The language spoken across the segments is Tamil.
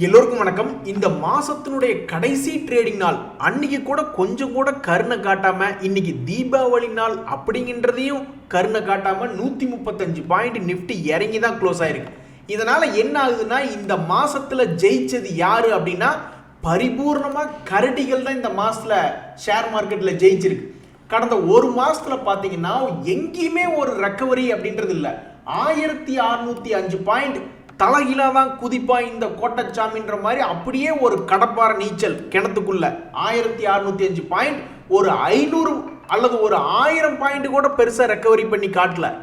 எல்லோருக்கும் வணக்கம். இந்த மாசத்தினுடைய கடைசி ட்ரேடிங் நாள் அன்னைக்கு கூட கொஞ்சம் கூட கருணை காட்டாம இன்னைக்கு தீபாவளி நாள் அப்படிங்கறதையும் கருணை காட்டாம 135 பாயிண்ட் நிஃப்டி இறங்கி தான் க்ளோஸ் ஆயிருக்கு. இதனால என்ன ஆகுதுன்னா இந்த மாசத்துல ஜெயிச்சது யாரு அப்படின்னா பரிபூர்ணமா கரடிகள் தான் இந்த மாசத்துல ஷேர் மார்க்கெட்ல ஜெயிச்சிருக்கு. கடந்த ஒரு மாசத்துல பாத்தீங்கன்னா எங்கேயுமே ஒரு ரெக்கவரி அப்படின்றது இல்லை. 1605 பாயிண்ட் தலைகீழா தான் குதிப்பா இந்த கோட்டச்சாமின்ற மாதிரி அப்படியே ஒரு கடப்பார நீச்சல் கிணத்துக்குள்ள 1605 பாயிண்ட் ஒரு 500 அல்லது ஒரு 1000 பாயிண்ட் கூட பெருசா ரெக்கவரி பண்ணி காட்டல.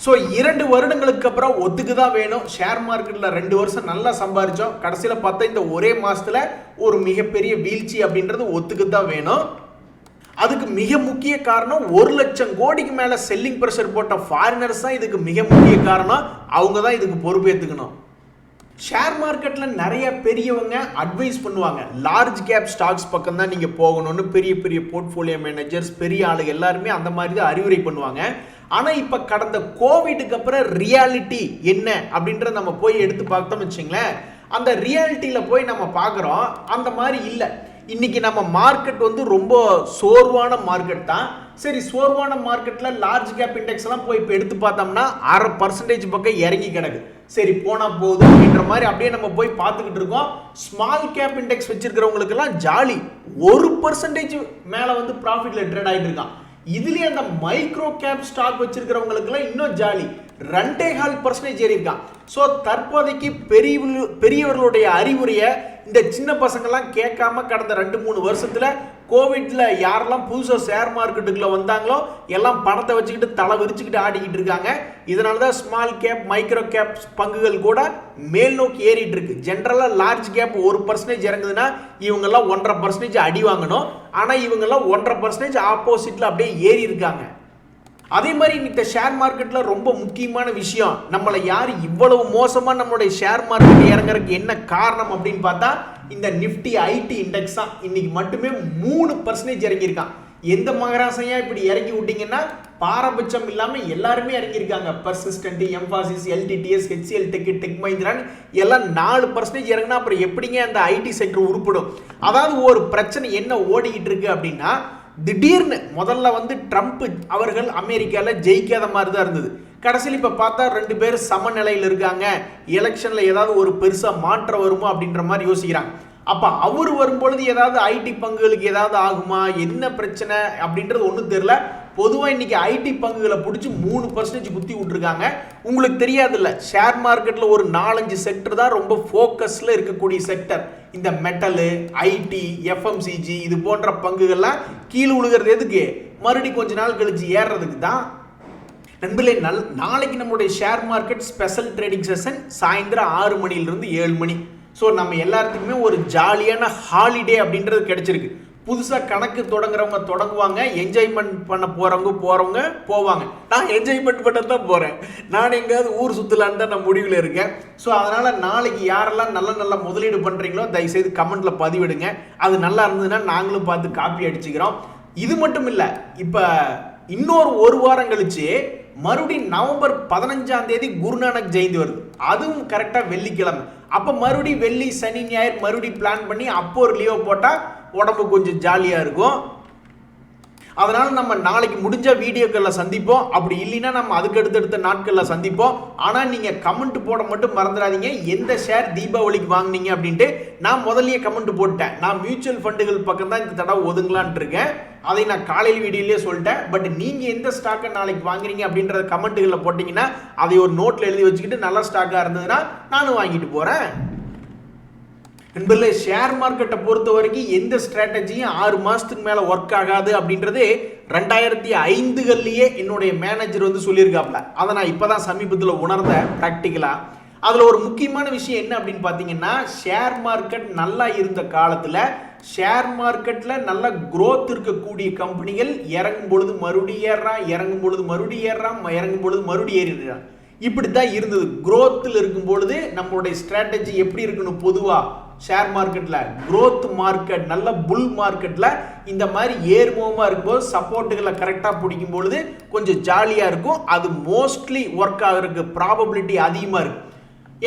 ஸோ 2 வருடங்களுக்கு அப்புறம் ஒத்துக்குதான் வேணும். ஷேர் மார்க்கெட்ல 2 வருஷம் நல்லா சம்பாதிச்சோம். கடைசியில் பார்த்தா இந்த ஒரே மாசத்துல ஒரு மிகப்பெரிய வீழ்ச்சி அப்படின்றது ஒத்துக்குதான் வேணும். அதுக்கு மிக முக்கிய காரணம் 1 லட்சம் கோடிக்கு மேல செல்லிங் பிரஷர் போட்ட ஃபாரினர்ஸ் தான் இதுக்கு மிக முக்கிய காரணம். அவங்க தான் இதுக்கு பொறுப்பேற்றுக்கணும். ஷேர் மார்க்கெட்ல நிறைய பெரியவங்க அட்வைஸ் பண்ணுவாங்க, லார்ஜ் கேப் ஸ்டாக்ஸ் பக்கம் தான் நீங்க போகணும்னு. பெரிய பெரிய போர்ட்ஃபோலியோ மேனேஜர்ஸ், பெரிய ஆளு எல்லாருமே அந்த மாதிரி தான் அறிவுரை பண்ணுவாங்க. ஆனா இப்ப கடந்த கோவிடுக்கு அப்புறம் ரியாலிட்டி என்ன அப்படின்றத நம்ம போய் எடுத்து பார்த்தோம்னு வச்சுங்களேன், அந்த ரியாலிட்டியில போய் நம்ம பார்க்குறோம் அந்த மாதிரி இல்லை. இன்னைக்கு நம்ம மார்க்கெட் வந்து ரொம்ப சோர்வான மார்க்கெட் தான். சரி, சோர்வான மார்க்கெட்ல லார்ஜ் கேப் இண்டெக்ஸ் எல்லாம் போய் இப்போ எடுத்து பார்த்தோம்னா 0.5% பக்கம் இறங்கி கிடக்கு. சரி, போனா போகுது அப்படின்ற மாதிரி அப்படியே நம்ம போய் பார்த்துக்கிட்டு இருக்கோம். ஸ்மால் கேப் இண்டெக்ஸ் வச்சிருக்கிறவங்களுக்கு எல்லாம் ஜாலி, 1% மேல வந்து ப்ராஃபிட்ல ட்ரேட் ஆகிட்டு இருக்கான். இதுலயே அந்த மைக்ரோ கேப் ஸ்டாக் வச்சிருக்கிறவங்களுக்கு எல்லாம் இன்னும் ஜாலி, 2.5% ஏறி இருக்கான். ஸோ தற்போதைக்கு பெரியவர்களுடைய அறிவுரையை இந்த சின்ன பசங்கள்லாம் கேட்காம கடந்த 2-3 வருஷத்துல கோவிட்ல யாரெல்லாம் புதுசாக ஷேர் மார்க்கெட்டுக்குள்ள வந்தாங்களோ எல்லாம் பணத்தை வச்சுக்கிட்டு தலை விரிச்சுக்கிட்டு ஆடிக்கிட்டு இருக்காங்க. இதனால தான் ஸ்மால் கேப் மைக்ரோ கேப் பங்குகள் கூட மேல் நோக்கி ஏறிட்டு இருக்கு. ஜென்ரலாக லார்ஜ் கேப் 1% இறங்குதுன்னா இவங்கெல்லாம் 1.5% அடி வாங்கணும். ஆனால் இவங்கெல்லாம் 1.5% ஆப்போசிட்ல அப்படியே ஏறி இருக்காங்க. அதே மாதிரி இன்னைக்கு ஷேர் மார்க்கெட்ல ரொம்ப முக்கியமான விஷயம், நம்மளை யார் இவ்வளவு மோசமா நம்மளுடைய ஷேர் மார்க்கெட் இறங்குறதுக்கு என்ன காரணம் அப்படின்னு பார்த்தா இந்த நிஃப்டி ஐடி இண்டெக்ஸ் தான். இன்னைக்கு மட்டுமே 3% இறங்கியிருக்கான். எந்த மகராசையா இப்படி இறக்கி விட்டீங்கன்னா பாரபட்சம் இல்லாம எல்லாருமே இறங்கியிருக்காங்க. Persistent, Mphasis, LTTS, HCL Tech, Tech மஹிந்திரான் எல்லாம் 4% இறங்கினா அப்புறம் எப்படிங்க அந்த ஐடி செக்டர் உருப்படும்? அதாவது ஒரு பிரச்சனை என்ன ஓடிக்கிட்டு இருக்கு அப்படின்னா, திடீர்னு முதல்ல வந்து ட்ரம்ப் அவர்கள் அமெரிக்காவில் ஜெயிக்காத மாதிரி தான் இருந்தது. கடைசியில் இப்போ பார்த்தா 2 பேர் சமநிலையில் இருக்காங்க. எலெக்ஷன்ல ஏதாவது ஒரு பெருசா மாற்றம் வருமா அப்படின்ற மாதிரி யோசிக்கிறாங்க. அப்ப அவர் வரும்பொழுது ஏதாவது ஐடி பங்குகளுக்கு ஏதாவது ஆகுமா, என்ன பிரச்சனை அப்படின்றது ஒன்றும் தெரியல. பொதுவாக இன்னைக்கு ஐடி பங்குகளை பிடிச்சி 3% குத்தி விட்டுருக்காங்க. உங்களுக்கு தெரியாது இல்லை, ஷேர் மார்க்கெட்ல ஒரு 4-5 செக்டர் தான் ரொம்ப ஃபோக்கஸ்ல இருக்கக்கூடிய செக்டர். இந்த மெட்டலு, ஐடி, எஃப்எம்சிஜி இது போன்ற பங்குகள்லாம் கீழே விழுகிறது எதுக்கு? மறுபடியும் கொஞ்ச நாள் கழிச்சு ஏறுறதுக்கு தான். நண்பர்களே, நாளைக்கு நம்மளுடைய share market special trading session சாயந்தரம் 6 மணிலிருந்து 7 மணி. ஸோ நம்ம எல்லாத்துக்குமே ஒரு ஜாலியான ஹாலிடே அப்படின்றது கிடைச்சிருக்கு. புதுசாக கணக்கு தொடங்குறவங்க தொடங்குவாங்க, என்ஜாய்மெண்ட் பண்ண போகிறவங்க போவாங்க. நான் என்ஜாய்மெண்ட் பண்ண தான் போகிறேன். நான் எங்கேயாவது ஊர் சுற்றலான்னு தான் நான் முடிவில் இருக்கேன். ஸோ அதனால் நாளைக்கு யாரெல்லாம் நல்ல முதலீடு பண்ணுறீங்களோ தயவுசெய்து கமெண்ட்டில் பதிவிடுங்க. அது நல்லா இருந்ததுன்னா நாங்களும் பார்த்து காப்பி அடிச்சுக்கிறோம். இது மட்டும் இல்லை, இப்போ இன்னொரு 1 வாரம் கழிச்சு மறுபடியும் நவம்பர் 15ஆம் தேதி குருநானக் ஜெயந்தி வருது. அதுவும் கரெக்டாக வெள்ளிக்கிழமை. அப்போ மறுபடியும் வெள்ளி, சனி, ஞாயிறு மறுபடியும் பிளான் பண்ணி அப்போ ஒரு லீவை போட்டால் உடம்பு கொஞ்சம் ஜாலியாக இருக்கும். அதனால நம்ம நாளைக்கு முடிஞ்ச வீடியோக்களில் சந்திப்போம். அப்படி இல்லைன்னா நம்ம அதுக்கு அடுத்தடுத்த நாட்களில் சந்திப்போம். ஆனால் நீங்கள் கமெண்ட் போட மட்டும் மறந்துடாதீங்க, எந்த ஷேர் தீபாவளிக்கு வாங்கினீங்க அப்படின்ட்டு. நான் முதல்லயே கமெண்ட் போட்டேன், நான் மியூச்சுவல் ஃபண்டுகள் பக்கம் தான் இந்த தடவை ஒதுங்கலான் இருக்கேன். அதை நான் காலையில் வீடியோலேயே சொல்லிட்டேன். பட் நீங்கள் எந்த ஸ்டாக்கை நாளைக்கு வாங்குறீங்க அப்படின்றத கமெண்ட்டுகளில் போட்டிங்கன்னா அதை ஒரு நோட்டில் எழுதி வச்சுக்கிட்டு நல்ல ஸ்டாக்காக இருந்ததுன்னா நானும் வாங்கிட்டு போகிறேன். நண்பர்களே, ஷேர் மார்க்கெட்டை பொறுத்த வரைக்கும் எந்த ஸ்ட்ராட்டஜியும் 6 மாதத்துக்கு மேலே ஒர்க் ஆகாது அப்படின்றது 2005 என்னுடைய மேனேஜர் வந்து சொல்லியிருக்காப்ல. அதை நான் இப்போ தான் சமீபத்தில் உணர்ந்தேன் ப்ராக்டிக்கலாக. அதில் ஒரு முக்கியமான விஷயம் என்ன அப்படின்னு பார்த்தீங்கன்னா, ஷேர் மார்க்கெட் நல்லா இருந்த காலத்தில் ஷேர் மார்க்கெட்டில் நல்ல growth இருக்கக்கூடிய கம்பெனிகள் இறங்கும் பொழுது மறுபடியும் ஏறுறான், இறங்கும் பொழுது மறுபடியும் ஏறுறான், இறங்கும் பொழுது மறுபடியும் ஏறிடுறான். இப்படி தான் இருந்தது. growthல இருக்கும் பொழுது நம்மளுடைய ஸ்ட்ராட்டஜி எப்படி இருக்கணும்? பொதுவாக ஷேர் மார்க்கெட்ல growth மார்க்கெட், நல்ல புல் மார்க்கெட்ல இந்த மாதிரி ஏர்மோமா இருக்கும்போது சப்போர்ட்டுகளை கரெக்டாக பிடிக்கும் பொழுது கொஞ்சம் ஜாலியாக இருக்கும். அது மோஸ்ட்லி ஒர்க் ஆகிறதுக்கு ப்ராபபிலிட்டி அதிகமாக இருக்கு.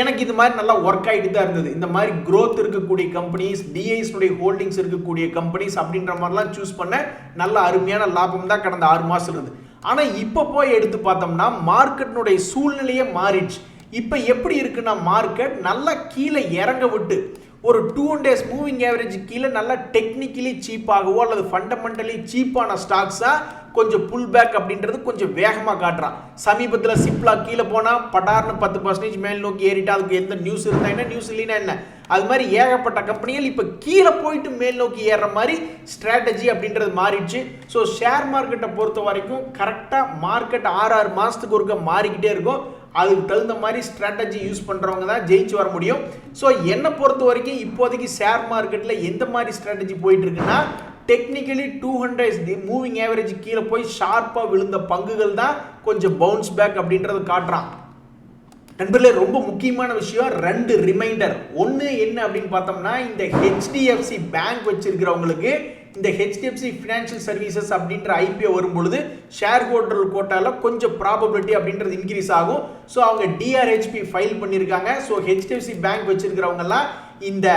எனக்கு இது மாதிரி நல்லா ஒர்க் ஆகிட்டு தான் இருந்தது. இந்த மாதிரி க்ரோத் இருக்கக்கூடிய கம்பெனிஸ், டிஐஸ்னுடைய ஹோல்டிங்ஸ் இருக்கக்கூடிய கம்பெனிஸ் அப்படின்ற மாதிரிலாம் சூஸ் பண்ண நல்ல அருமையான லாபம் தான் கடந்த 6 மாதம் இருந்தது. ஆனால் இப்போ போய் எடுத்து பார்த்தோம்னா மார்க்கெட்னுடைய சூழ்நிலையே மாறிடுச்சு. இப்போ எப்படி இருக்குன்னா மார்க்கெட் நல்லா கீழே இறங்க விட்டு ஒரு 2 days மூவிங் ஆவரேஜ் கீழே நல்லா டெக்னிக்கலி சீப்பாகவோ அல்லது ஃபண்டமெண்டலி சீப்பான ஸ்டாக்ஸாக கொஞ்சம் புல் பேக் அப்படின்றது கொஞ்சம் வேகமாக காட்டுறான். சமீபத்தில் சிப்லா கீழே போனால் பட்டார்னு 10% மேல் நோக்கி ஏறிட்டா அதுக்கு எந்த நியூஸ் இருந்தா என்ன, நியூஸ் இல்லைன்னா என்ன, அது மாதிரி ஏகப்பட்ட கம்பெனிகள் இப்போ கீழே போயிட்டு மேல் நோக்கி ஏறுற மாதிரி ஸ்ட்ராட்டஜி அப்படின்றது மாறிடுச்சு. ஸோ ஷேர் மார்க்கெட்டை பொறுத்த வரைக்கும் கரெக்டாக மார்க்கெட் 6 மாதத்துக்கு ஒருக்க மாறிக்கிட்டே இருக்கும். அதுக்கு தகுந்த மாதிரி ஸ்ட்ராட்டஜி யூஸ் பண்ணுறவங்க தான் ஜெயிச்சு வர முடியும். ஸோ என்னை பொறுத்த வரைக்கும் இப்போதைக்கு ஷேர் மார்க்கெட்டில் எந்த மாதிரி ஸ்ட்ராட்டஜி போயிட்டு இருக்குன்னா டெக்னிக்கலி 200 மூவிங் ஆவரேஜ் கீழே போய் ஷார்ப்பாக விழுந்த பங்குகள் தான் கொஞ்சம் பவுன்ஸ் பேக் அப்படின்றது காட்டுறான். நண்பர்களே, ரொம்ப முக்கியமான விஷயம் 2 ரிமைண்டர். ஒன்று என்ன அப்படின்னு பார்த்தோம்னா இந்த HDFC பேங்க் வச்சிருக்கிறவங்களுக்கு இந்த HDFC Financial Services அப்படின்ற IPO வரும்பொழுது ஷேர் ஹோல்டர் கோட்டாவில் கொஞ்சம் ப்ராபபிலிட்டி அப்படின்றது இன்க்ரீஸ் ஆகும். ஸோ அவங்க DRHP ஃபைல் பண்ணியிருக்காங்க. ஸோ HDFC பேங்க் வச்சிருக்கிறவங்கலாம் இந்த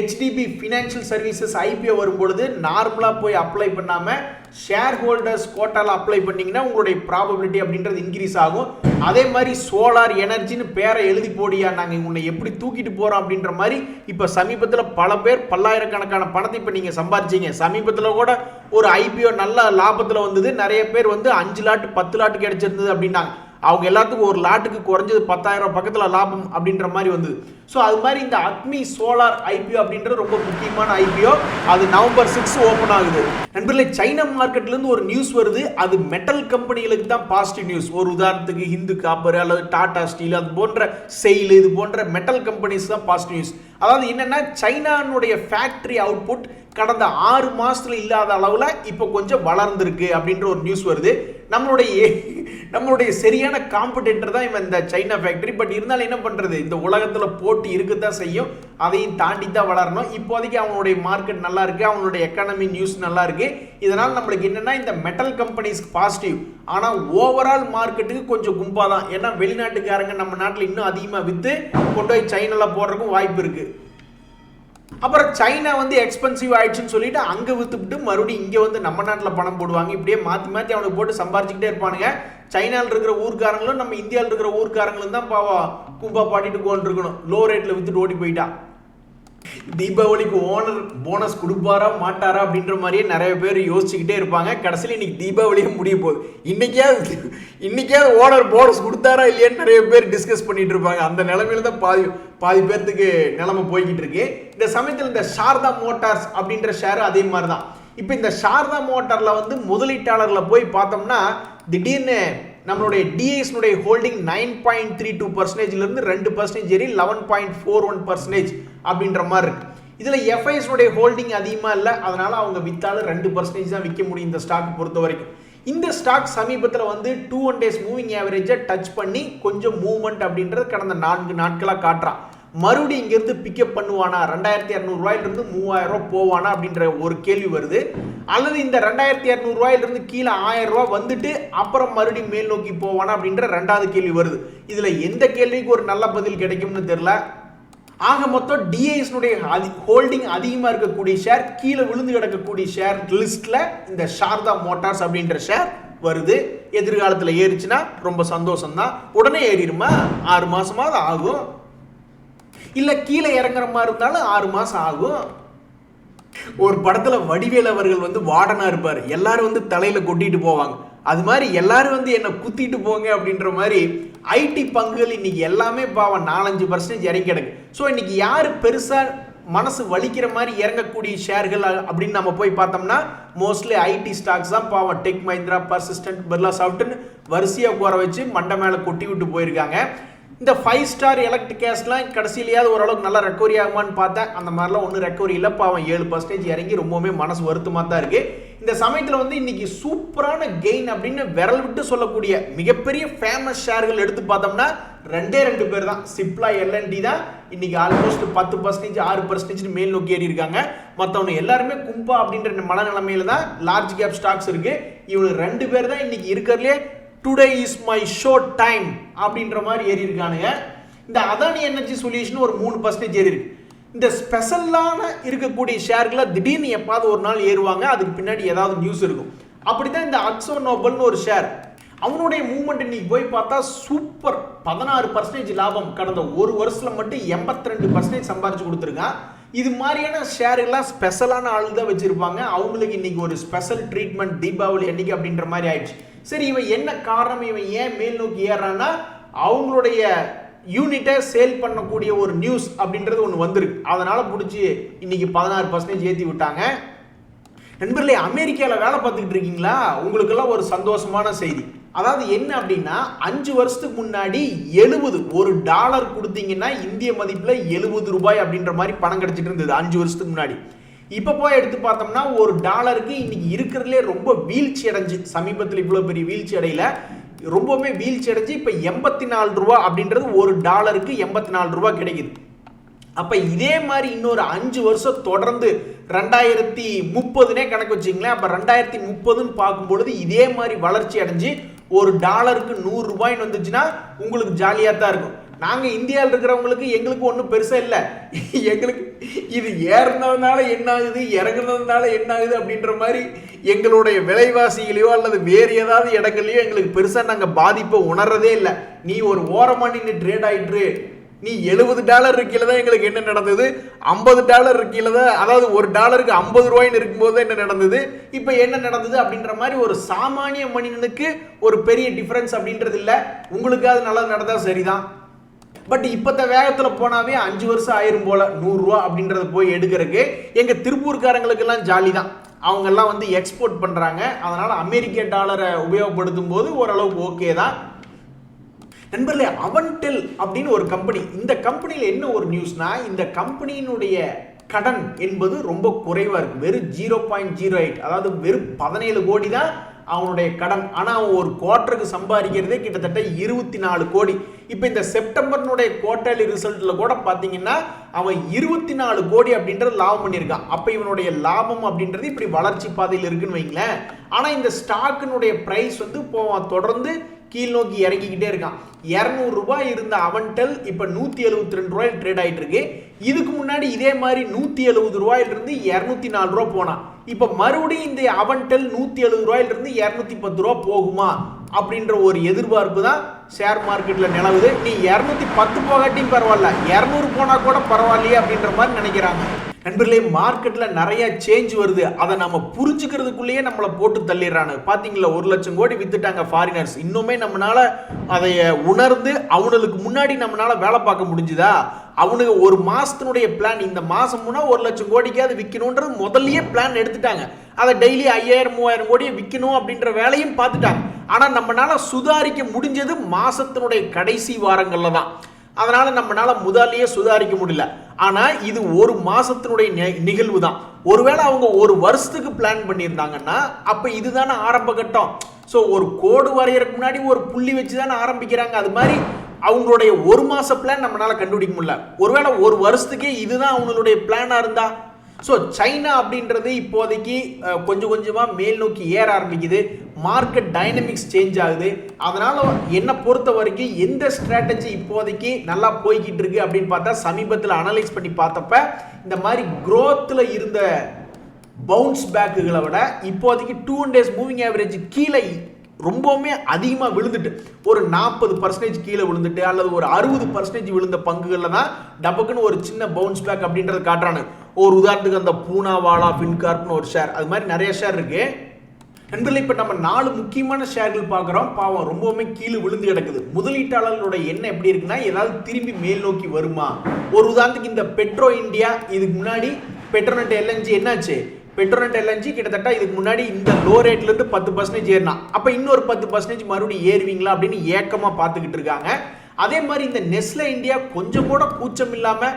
HDB Financial Services IPO வரும்பொழுது நார்மலாக போய் அப்ளை பண்ணாமல் ஷேர் ஹோல்டர்ஸ் கோட்டாவில் அப்ளை பண்ணிங்கன்னா உங்களுடைய ப்ராபபிலிட்டி அப்படின்றது இன்க்ரீஸ் ஆகும். அதே மாதிரி சோலார் எனர்ஜின்னு பேரை எழுதி போடியா நாங்கள் உன்னை எப்படி தூக்கிட்டு போகிறோம் அப்படின்ற மாதிரி இப்போ சமீபத்தில் பல பேர் பல்லாயிரக்கணக்கான பணத்தை இப்போ நீங்கள் சம்பாதிச்சிங்க. சமீபத்தில் கூட ஒரு IPO நல்ல லாபத்தில் வந்தது. நிறைய பேர் வந்து 5 லாட் 10 லாட் கிடைச்சிருந்தது அப்படின்னாங்க. அவங்க எல்லாத்துக்கும் ஒரு லாட்டுக்கு குறைஞ்சது 10,000 பக்கத்தில் லாபம் அப்படின்ற மாதிரி வந்தது. ஸோ அது மாதிரி இந்த அக்னி சோலார் IPO அப்படின்றது ரொம்ப முக்கியமான IPO. அது November 6 ஓப்பன் ஆகுது. நண்பர்களே, சைனா மார்க்கெட்லேருந்து ஒரு நியூஸ் வருது. அது மெட்டல் கம்பெனிகளுக்கு தான் பாசிட்டிவ் நியூஸ். ஒரு உதாரணத்துக்கு ஹிந்து காப்பர் அல்லது டாடா ஸ்டீல் அது போன்ற செயில் இது போன்ற மெட்டல் கம்பெனிஸ் தான் பாசிட்டிவ் நியூஸ். அதாவது என்னன்னா சைனானுடைய ஃபேக்டரி அவுட்புட் கடந்த 6 மாதத்துல இல்லாத அளவில் இப்போ கொஞ்சம் வளர்ந்துருக்கு அப்படின்ற ஒரு நியூஸ் வருது. நம்மளுடைய சரியான காம்படிட்டர் தான் இவன் இந்த சைனா ஃபேக்டரி. பட் இருந்தாலும் என்ன பண்ணுறது, இந்த உலகத்தில் போட்டி இருக்கத்தான் செய்யும். அதையும் தாண்டி தான் வளரணும். இப்போதைக்கு அவனுடைய மார்க்கெட் நல்லா இருக்கு, அவனுடைய எக்கானமி நியூஸ் நல்லா இருக்கு. இதனால் நம்மளுக்கு என்னன்னா இந்த மெட்டல் கம்பெனிஸ்க்கு பாசிட்டிவ். ஆனால் ஓவரால் மார்க்கெட்டுக்கு கொஞ்சம் கும்பா தான். ஏன்னா வெளிநாட்டுக்காரங்க நம்ம நாட்டில் இன்னும் அதிகமாக விற்று கொண்டு போய் சைனாவில் போடுறதுக்கும் வாய்ப்பு இருக்கு. அப்புறம் சைனா வந்து எக்ஸ்பென்சிவ் ஆயிடுச்சுன்னு சொல்லிட்டு அங்கே விற்றுவிட்டு மறுபடியும் இங்கே வந்து நம்ம நாட்டில் பணம் போடுவாங்க. இப்படியே மாற்றி மாற்றி அவனுக்கு போட்டு சம்பாரிச்சுக்கிட்டே இருப்பானுங்க. சைனாவில் இருக்கிற ஊர்க்காரங்களும் நம்ம இந்தியாவில் இருக்கிற ஊர்க்காரங்களும் தான் கும்பா பாட்டிட்டு கொண்டிருக்கணும். லோ ரேட்டில் விற்றுட்டு ஓடி போயிட்டா. தீபாவளிக்கு ஓனர் போனஸ் கொடுப்பாரா மாட்டாரா அப்படின்ற மாதிரியே நிறைய பேர் யோசிச்சுக்கிட்டே இருப்பாங்க. கடைசியில் இன்னைக்கு தீபாவளியே முடிய போகுது. இன்னைக்காவது ஓனர் போனஸ் கொடுத்தாரா இல்லையான்னு நிறைய பேர் டிஸ்கஸ் பண்ணிட்டு இருப்பாங்க. அந்த நிலைமையில தான் பாதி பேர்த்துக்கு நிலைமை போய்கிட்டு இருக்கு. இந்த சமயத்தில் இந்த ஷாரதா மோட்டார்ஸ் அப்படின்ற ஷேர் அதே மாதிரி தான். இப்போ இந்த ஷாரதா மோட்டாரில் வந்து முதலீட்டாளர்களை போய் பார்த்தோம்னா திடீர்னு நம்மளுடைய டிஐஸ்னுடைய ஹோல்டிங் 9.32%லேருந்து 2% ஏறி 11.41% அப்படின்ற மாதிரி இருக்கு. இதில் எஃப்ஐஸ்னுடைய ஹோல்டிங் அதிகமாக இல்லை. அதனால அவங்க வித்தாலும் 2% தான் விற்க முடியும் இந்த ஸ்டாக் பொறுத்த வரைக்கும். இந்த ஸ்டாக் சமீபத்தில் வந்து 200 days மூவிங் ஆவரேஜை டச் பண்ணி கொஞ்சம் மூவ்மெண்ட் அப்படின்றது கடந்த 4 நாட்களாக காட்டுறான். மறுபடியும் இங்கிருந்து பிக்கப் பண்ணுவானா, 2200 ரூபாயிலிருந்து 3000 ரூபாய் போவானா அப்படின்ற ஒரு கேள்வி வருது. அல்லது இந்த 2200 ரூபாயிலிருந்து கீழே 1000 ரூபாய் வந்துட்டு அப்புறம் மறுபடியும் மேல் நோக்கி போவானா அப்படின்ற 2வது கேள்வி வருது. இதுல எந்த கேள்விக்கு ஒரு நல்ல பதில் கிடைக்கும்னு தெரியல. ஆக மொத்தம் டிஐஸ்னுடைய ஹோல்டிங் அதிகமாக இருக்கக்கூடிய ஷேர், கீழே விழுந்து கிடக்கக்கூடிய ஷேர் லிஸ்ட்ல இந்த ஷாரதா மோட்டார்ஸ் அப்படின்ற ஷேர் வருது. எதிர்காலத்தில் ஏறிச்சுன்னா ரொம்ப சந்தோஷம் தான். உடனே ஏறிடுமா? 6 மாசமாவது ஆகும். இல்லை கீழே இறங்குற மாதிரி இருந்தாலும் 6 மாதம் ஆகும். ஒரு படத்தில் வடிவேல் அவர்கள் வந்து வார்டனாக இருப்பார். எல்லாரும் வந்து தலையில் கொட்டிட்டு போவாங்க. அது மாதிரி எல்லாரும் வந்து என்னை குத்திட்டு போங்க அப்படின்ற மாதிரி ஐடி பங்குகள் இன்னைக்கு எல்லாமே பாவம் 4-5% இறங்கி கிடக்கு. ஸோ இன்னைக்கு யார் பெருசாக மனசு வலிக்கிற மாதிரி இறங்கக்கூடிய ஷேர்கள் அப்படின்னு நம்ம போய் பார்த்தோம்னா மோஸ்ட்லி ஐடி ஸ்டாக்ஸ் தான் பாவம். டெக் மஹிந்திரா, பர்சிஸ்டன்ட், பிர்லா சாஃப்ட்னு வரிசையாக குறை வச்சு மண்டை மேலே கொட்டி விட்டு போயிருக்காங்க. இந்த 5 ஸ்டார் எலக்ட்ரிக் கேஸ்லாம் கடைசியிலேயாவது ஓரளவுக்கு நல்லா ரெக்கவரி ஆகுமான்னு பார்த்தேன். அந்த மாதிரிலாம் ஒன்றும் ரெக்கவரி இல்லை. பாவம் 7% இறங்கி ரொம்பவுமே மனசு வருத்தமாக தான் இருக்குது. இந்த சமயத்தில் வந்து இன்னைக்கு சூப்பரான கெயின் அப்படின்னு விரல் விட்டு சொல்லக்கூடிய மிகப்பெரிய ஃபேமஸ் ஷேர்கள் எடுத்து பார்த்தோம்னா 2 பேர் தான். சிப்லா, எல்என்டி தான் இன்னைக்கு ஆல்மோஸ்ட் 10%, 6% மேல் நோக்கி ஏறி இருக்காங்க. மற்றவங்க எல்லாருமே கும்பா அப்படின்ற மனநிலைமையில தான் லார்ஜ் கேப் ஸ்டாக்ஸ் இருக்கு. இவங்க 2 பேர் தான் இன்னைக்கு இருக்கிறதுலே today is my show time அப்படின்ற மாதிரி ஏறி இருக்கானுங்க. இந்த அதானி எனர்ஜி சொல்யூஷன் ஒரு 3% ஏறி இருக்கு. இந்த ஸ்பெஷலான இருக்கக்கூடிய ஷேர்களை திடீர்னு எப்பாவது ஒரு நாள் ஏறுவாங்க, அதுக்கு பின்னாடி ஏதாவது நியூஸ் இருக்கும். அப்படிதான் இந்த அக்ஸோ நோபல்னு ஒரு ஷேர், அவனுடைய மூவ்மெண்ட் இன்னைக்கு போய் பார்த்தா சூப்பர் 16% லாபம், கடந்த ஒரு வருஷத்துல மட்டும் 82% சம்பாரிச்சு கொடுத்துருக்கான். இது மாதிரியான ஷேர்கள்லாம் ஸ்பெஷலான ஆள் தான் வச்சிருப்பாங்க, அவங்களுக்கு இன்னைக்கு ஒரு ஸ்பெஷல் ட்ரீட்மெண்ட் தீபாவளி அன்னைக்கு அப்படின்ற மாதிரி ஆயிடுச்சு. சரி, இவன் என்ன காரணம், இவன் ஏன் மேல் நோக்கி ஏறான்னா அவங்களுடைய யூனிட்டை சேல் பண்ணக்கூடிய ஒரு நியூஸ் அப்படின்றது ஒன்று வந்திருக்கு, அதனால பிடிச்சி இன்னைக்கு 16% ஏற்றி விட்டாங்க. நண்பர்களே, அமெரிக்காவில் வேலை பார்த்துக்கிட்டு இருக்கீங்களா, உங்களுக்கெல்லாம் ஒரு சந்தோஷமான செய்தி. அதாவது என்ன அப்படின்னா 5 வருஷத்துக்கு முன்னாடி 70 ஒரு டாலர் கொடுத்தீங்கன்னா இந்திய மதிப்பில் 70 ரூபாய் அப்படின்ற மாதிரி பணம் கிடைச்சிட்டு இருந்தது 5 வருஷத்துக்கு முன்னாடி. இப்போ போய் எடுத்து பார்த்தோம்னா ஒரு டாலருக்கு இன்னைக்கு இருக்கிறதுலே ரொம்ப வீழ்ச்சி அடைஞ்சு, சமீபத்தில் இவ்வளோ பெரிய வீழ்ச்சி அடையில, ரொம்பவுமே வீழ்ச்சி அடைஞ்சு இப்போ 84 ரூபா அப்படின்றது ஒரு டாலருக்கு 84 ரூபா கிடைக்குது. அப்ப இதே மாதிரி இன்னொரு 5 வருஷம் தொடர்ந்து 2030 கணக்கு வச்சிங்களேன். அப்ப 2030 பார்க்கும்பொழுது இதே மாதிரி வளர்ச்சி அடைஞ்சு ஒரு டாலருக்கு 100 ரூபாய்ன்னு வந்துச்சுன்னா உங்களுக்கு ஜாலியா தான் இருக்கும். நாங்க இந்தியாவில் இருக்கிறவங்களுக்கு எங்களுக்கு ஒன்றும் பெருசா இல்லை, எங்களுக்கு இது ஏறினதுனால என்ன ஆகுது இறங்குனதுனால என்ன ஆகுது அப்படின்ற மாதிரி எங்களுடைய விலைவாசிகளையோ அல்லது வேறு ஏதாவது இடங்களையோ எங்களுக்கு பெருசா நாங்க பாதிப்பை உணர்றதே இல்லை. நீ ஒரு ஓரமா நின்று ட்ரேட் ஆயிட்டு, நீ 70 டாலர் இருக்கையில தான் எங்களுக்கு என்ன நடந்தது, 50 டாலர் இருக்கையில தான், அதாவது ஒரு டாலருக்கு 50 ரூபாய்ன்னு இருக்கும்போது என்ன நடந்தது, இப்போ என்ன நடந்தது அப்படின்ற மாதிரி ஒரு சாமானிய மனிதனுக்கு ஒரு பெரிய டிஃபரன்ஸ் அப்படின்றது இல்லை. உங்களுக்கு அது நல்லது நடந்தா சரிதான். பட் இப்போத்த வேகத்தில் போனாவே 5 வருஷம் ஆயிரும் போல 100 ரூபா அப்படின்றத போய் எடுக்கிறதுக்கு. எங்கள் திருப்பூர்காரங்களுக்கெல்லாம் ஜாலி தான், அவங்கெல்லாம் வந்து எக்ஸ்போர்ட் பண்ணுறாங்க, அதனால் அமெரிக்க டாலரை உபயோகப்படுத்தும் போது ஓரளவுக்கு ஓகே தான். நண்பர்களே, அவன்டெல் அப்படின்னு ஒரு கம்பெனி, இந்த கம்பெனியில் என்ன ஒரு நியூஸ்னா, இந்த கம்பெனியினுடைய கடன் என்பது ரொம்ப குறைவாக இருக்கு, வெறும் 0.08, அதாவது வெறும் 17 கோடி தான் அவனுடைய கடன். ஆனால் அவன் ஒரு குவார்ட்டருக்கு சம்பாதிக்கிறதே கிட்டத்தட்ட 24 கோடி. இப்போ இந்த செப்டம்பர்னுடைய குவார்ட்டர்லி ரிசல்ட்ல கூட பார்த்தீங்கன்னா அவன் 24 கோடி அப்படின்றது லாபம் பண்ணியிருக்கான். அப்போ இவனுடைய லாபம் அப்படின்றது இப்படி வளர்ச்சி பாதையில் இருக்குன்னு வைங்களேன். ஆனால் இந்த ஸ்டாக்கினுடைய பிரைஸ் வந்து இப்போ தொடர்ந்து கீழ் நோக்கி இறங்கிக்கிட்டே இருக்கான். 200 ரூபாய் இருந்த அவன்டெல் இப்போ 172 ரூபாயில் ட்ரேட் ஆகிட்டு இருக்கு. இதுக்கு முன்னாடி இதே மாதிரி 170 ரூபாயிலிருந்து 204 ரூபா போனான். இப்போ மறுபடியும் இந்த அவன்டெல் 170 ரூபாயிலிருந்து 210 ரூபா போகுமா அப்படின்ற ஒரு எதிர்பார்ப்பு தான் ஷேர் மார்க்கெட்டில் நிலவுது. நீ 210 போகாட்டியும் பரவாயில்ல, 200 போனா கூட பரவாயில்லையே அப்படின்ற மாதிரி நினைக்கிறாங்க. நண்பர்களே, மார்க்கெட்டில் நிறைய சேஞ்ச் வருது, அதை நம்ம புரிஞ்சுக்கிறதுக்குள்ளேயே நம்மளை போட்டு தள்ளிடுறாங்க. பார்த்தீங்களா, 1 லட்சம் கோடி வித்துட்டாங்க ஃபாரினர்ஸ். இன்னுமே நம்மளால அதை உணர்ந்து அவனுக்கு முன்னாடி நம்மளால வேலை பார்க்க முடிஞ்சுதா? அவனுக்கு ஒரு மாசத்தினுடைய பிளான், இந்த மாசம் முன்னா 1 லட்சம் கோடிக்காவது விற்கணுன்றது முதல்லயே பிளான் எடுத்துட்டாங்க. அதை டெய்லி 5000-3000 கோடியை விற்கணும் அப்படின்ற வேலையும் பார்த்துட்டாங்க. ஆனால் நம்மளால சுதாரிக்க முடிஞ்சது மாசத்தினுடைய கடைசி வாரங்கள்ல தான். அதனால நம்மளால முதல்லயே சுதாரிக்க முடியல. ஆனா இது ஒரு மாசத்தினுடைய நிகழ்வு தான். ஒருவேளை அவங்க ஒரு வருஷத்துக்கு பிளான் பண்ணியிருந்தாங்கன்னா அப்ப இதுதானே ஆரம்ப கட்டம். ஸோ ஒரு கோடு வரையறதுக்கு முன்னாடி ஒரு புள்ளி வச்சு தானே ஆரம்பிக்கிறாங்க. அது மாதிரி அவங்களுடைய ஒரு மாச பிளான் நம்மளால கண்டுபிடிக்க முடியல. ஒருவேளை ஒரு வருஷத்துக்கே இதுதான் அவங்களுடைய பிளானா இருந்தா. ஸோ சைனா அப்படின்றது இப்போதைக்கு கொஞ்சம் கொஞ்சமாக மேல் நோக்கி ஏற ஆரம்பிக்குது. மார்க்கெட் டைனமிக்ஸ் சேஞ்ச் ஆகுது. அதனால என்னை பொறுத்த வரைக்கும் எந்த ஸ்ட்ராட்டஜி இப்போதைக்கு நல்லா போய்கிட்டு இருக்கு அப்படின்னு பார்த்தா, சமீபத்தில் அனலைஸ் பண்ணி பார்த்தப்ப இந்த மாதிரி growthல இருந்த பவுன்ஸ் பேக்குகளை விட இப்போதைக்கு 2 days மூவிங் ஆவரேஜ் கீழே ரொம்பவுமே அதிகமாக விழுந்துட்டு, ஒரு 40% கீழே விழுந்துட்டு அல்லது ஒரு 60% விழுந்த பங்குகளில் தான் டபக்குன்னு ஒரு சின்ன பவுன்ஸ் பேக் அப்படின்றது காட்டுறானு. ஒரு உதாரணத்துக்கு அந்த பூனாவாலா ஃபின்கார்ப்னு ஒரு ஷேர், அது மாதிரி நிறைய ஷேர் இருக்கு. நண்பர்களே, இப்போ நம்ம 4 முக்கியமான ஷேர்கள் பார்க்குறோம். பாவம் ரொம்பவுமே கீழே விழுந்து கிடக்குது. முதலீட்டாளர்களோட எண்ணம் எப்படி இருக்குன்னா, ஏதாவது திரும்பி மேல் நோக்கி வருமா? ஒரு உதாரணத்துக்கு இந்த பெட்ரோ இந்தியா, இதுக்கு முன்னாடி பெட்ரோநெட் எல்என்ஜி என்னாச்சு? பெட்ரோநெட் எல்என்ஜி கிட்டத்தட்ட இதுக்கு முன்னாடி இந்த லோ ரேட்ல இருந்து 10% ஏறினா, அப்ப இன்னொரு 10% மறுபடியும் ஏறுவீங்களா அப்படின்னு ஏக்கமா பார்த்துக்கிட்டு இருக்காங்க. அதே மாதிரி இந்த நெஸ்லே இந்தியா கொஞ்சம் கூட கூச்சம் இல்லாம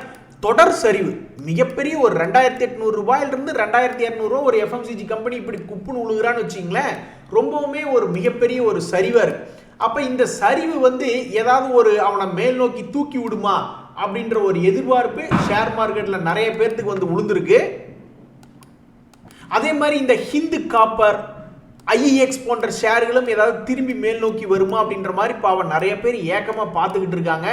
தொடர் சரிவு, மிகப்பெரிய ஒரு 2800 ரூபாயிலிருந்து 2200 ரூபாய் ஒரு எஃப்எம்சிஜி கம்பெனி இப்படி குப்புன்னு உழுகுறான்னு வச்சிங்களேன், ரொம்பவுமே ஒரு மிகப்பெரிய ஒரு சரிவா இருக்கு. அப்ப இந்த சரிவு வந்து ஏதாவது ஒரு அவனை மேல் நோக்கி தூக்கி விடுமா அப்படின்ற ஒரு எதிர்பார்ப்பு ஷேர் மார்க்கெட்ல நிறைய பேர்த்துக்கு வந்து உளுந்திருக்கு. அதே மாதிரி இந்த ஹிந்து காப்பர், ஐஇஎக்ஸ் போன்ற ஷேர்களும் ஏதாவது திரும்பி மேல் நோக்கி வருமா அப்படின்ற மாதிரி பாவம் நிறைய பேர் ஏக்கமா பார்த்துக்கிட்டு இருக்காங்க.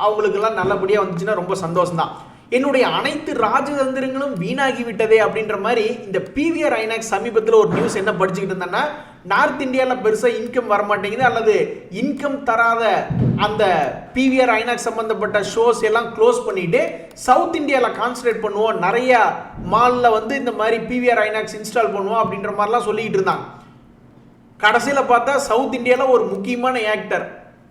அவங்களுக்கெல்லாம் நல்லபடியாக வந்துச்சுன்னா ரொம்ப சந்தோஷம் தான். என்னுடைய அனைத்து ராஜதந்திரங்களும் வீணாகி விட்டதே அப்படின்ற மாதிரி இந்த பிவிஆர் ஐநாக்ஸ் சமீபத்தில் ஒரு நியூஸ் என்ன படிச்சுக்கிட்டு இருந்தேன்னா, நார்த் இந்தியாவில் பெருசாக இன்கம் வரமாட்டேங்குது, அல்லது இன்கம் தராத அந்த பிவிஆர் ஐநாக்ஸ் சம்பந்தப்பட்ட ஷோஸ் எல்லாம் க்ளோஸ் பண்ணிட்டு சவுத் இந்தியாவில் கான்சன்ட்ரேட் பண்ணுவோம், நிறைய மாலில் வந்து இந்த மாதிரி பிவிஆர் ஐநாக்ஸ் இன்ஸ்டால் பண்ணுவோம் அப்படின்ற மாதிரிலாம் சொல்லிக்கிட்டு இருந்தாங்க. கடைசியில் பார்த்தா சவுத் இந்தியாவில் ஒரு முக்கியமான ஆக்டர்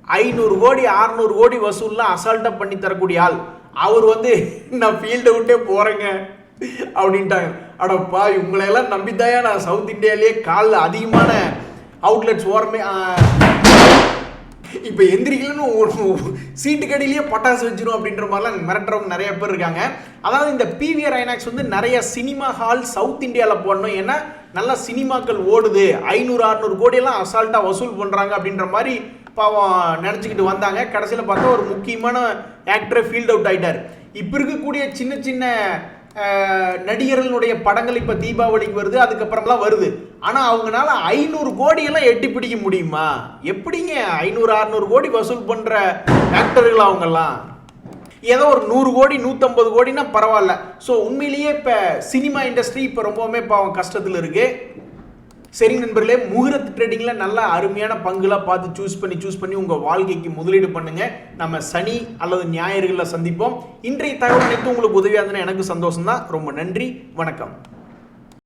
500 கோடி 600 கோடி வசூல்லாம் அசால்ட்டாக பண்ணி தரக்கூடிய ஆள், அவர் வந்து நான் ஃபீல்டை விட்டே போகிறேங்க அப்படின்ட்டாங்க. அடப்பா, இவங்களையெல்லாம் நம்பித்தாயா நான் சவுத் இந்தியாவிலேயே காலில் அதிகமான அவுட்லெட்ஸ் ஓரமே இப்போ எந்திரிக்கலன்னு சீட்டு கடையிலேயே பட்டாசு வச்சிரும் அப்படின்ற மாதிரிலாம் மிரட்டுறவங்க நிறைய பேர் இருக்காங்க. அதாவது இந்த பிவிஆர் ஐநாக்ஸ் வந்து நிறைய சினிமா ஹால் சவுத் இந்தியாவில் போடணும், ஏன்னா நல்லா சினிமாக்கள் ஓடுது, 500-600 கோடியெல்லாம் அசால்ட்டாக வசூல் பண்ணுறாங்க அப்படின்ற மாதிரி பாவம் நினச்சிக்கிட்டு வந்தாங்க. கடைசியில் பார்த்தா ஒரு முக்கியமான ஆக்டரை ஃபீல்ட் அவுட் ஆகிட்டார். இப்போ இருக்கக்கூடிய சின்ன சின்ன நடிகர்களுடைய படங்கள் இப்போ தீபாவளிக்கு வருது, அதுக்கப்புறம்லாம் வருது. ஆனால் அவங்களால 500 கோடியெல்லாம் எட்டி பிடிக்க முடியுமா? எப்படிங்க 500-600 கோடி வசூல் பண்ணுற ஆக்டர்கள் அவங்கெல்லாம்? ஏதோ ஒரு 100 கோடி 150 கோடினா பரவாயில்ல. ஸோ உண்மையிலேயே இப்போ சினிமா இண்டஸ்ட்ரி இப்போ ரொம்பவுமே பாவம் கஷ்டத்தில் இருக்குது. சரி நண்பர்களே, முகூர்த்த ட்ரேடிங்கில் நல்ல அருமையான பங்குலாம் பார்த்து சூஸ் பண்ணி உங்கள் வாழ்க்கைக்கு முதலீடு பண்ணுங்கள். நம்ம சனி அல்லது ஞாயிறுகளில் சந்திப்போம். இன்றைய தகவல் அனைத்து உங்களுக்கு உதவியாக இருந்ததுன்னா எனக்கு சந்தோஷம் தான். ரொம்ப நன்றி, வணக்கம்.